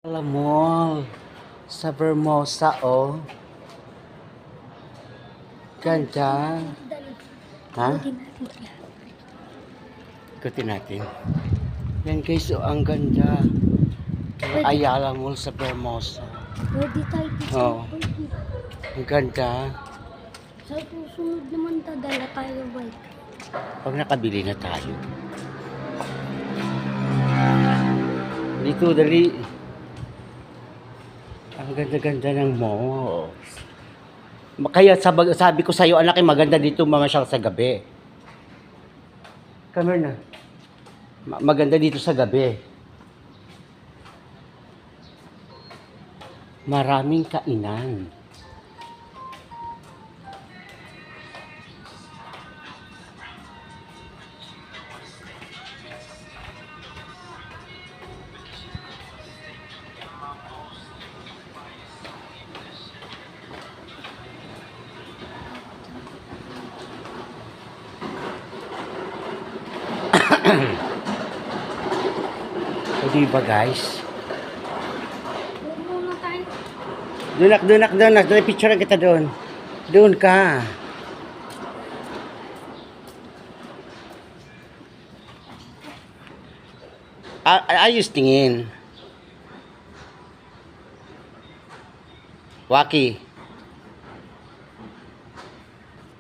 Alam mo, sa Vermosa, oh. Ganda. Ha? Ikutin natin. Yan guys, oh, ang ganda. Ayala Mall sa Vermosa. Pwede tayo dito. Oh. Ang ganda. Sa susunod naman dadala tayo bike. Pag nakabili na tayo. Dito, dali. Ang ganda-ganda ng malls. Kaya sabi ko sa'yo, anak, maganda dito mamasyal sa gabi. Come here na. Maganda dito sa gabi. Maraming kainan. O diba guys? Doon muna tayo. Doon. Picture kita doon. Doon ka. Ayos tingin. Waki.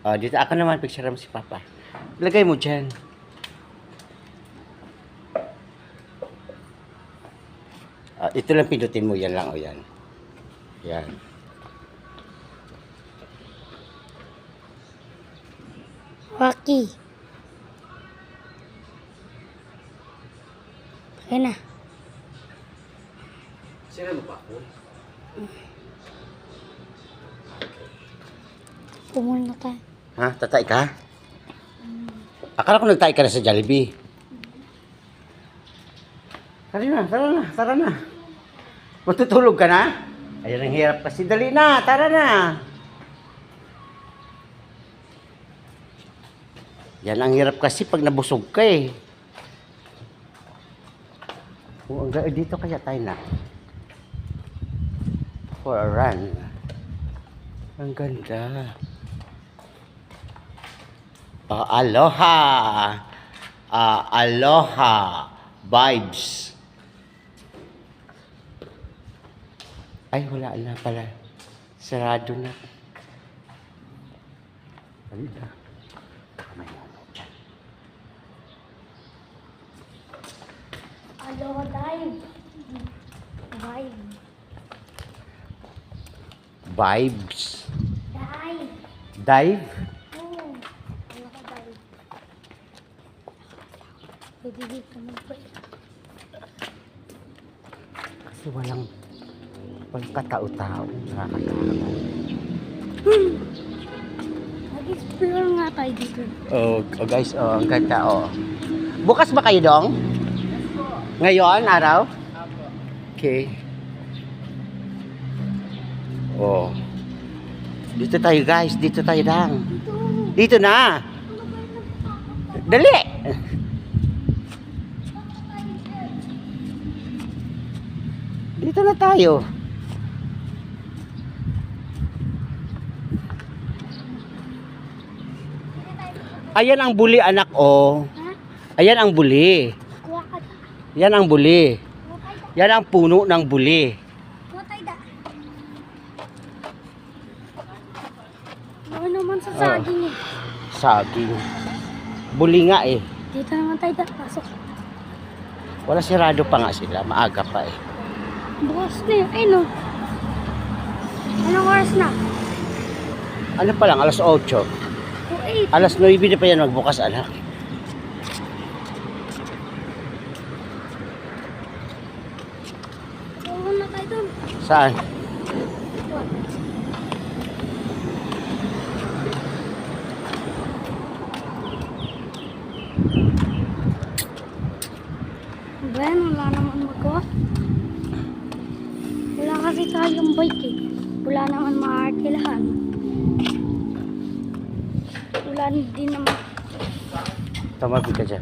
Oh, dito ako naman picture mo si Papa. Lagay mo dyan. Ito lang pindutin mo, yan lang o yan. Yan. Waki. Ayan na. Sira mo pa ako? Pumunta tayo. Ha? Tatay ka? Akala ko nagtay ka na sa Jollibee. Tara na. Matutulog ka na? Ayan ang hirap kasi. Dali na, tara na. Yan ang hirap kasi pag nabusog ka eh. Dito kaya tayo na. For a run. Ang ganda. Aloha. Aloha vibes. Ay, wala na pala. Sarado na. Ano na? Kamay mo dyan. Aloha dive. Vibe. Vibes. Dive. Dive? Oh. Aloha dive. Pwede dito mag-break. Kasi walang katao-tao. Nakakatawa. Mag-explore nga tayo dito. Oh, guys, ang ganda, Bukas ba kayo, Dong? Ngayon, araw? Okay. Oh. Dito tayo, guys. Dito tayo lang. Dito na. Dali. Dito na tayo. Ayan ang buli, anak, oh. Ha? Ayan ang buli. Kuha ka. Yan ang buli. Kuha tayo da. Yan ang puno ng buli. Kuha tayo da. Ano naman sa saging eh. Saging. Buli nga eh. Dito naman tayo da. Pasok. Wala, sirado pa nga sila. Maaga pa eh. Bukas na yun. Ay no. Anong oras na? Ano pa lang, alas 8. 2:08. Alas 9 na pa yan magbukas, anak. Kuha na tayo doon. Saan? Ben, wala naman magawa. Wala kasi tayong bike eh. Wala naman maarkilahan. Wala din naman. Tumabi ka dyan.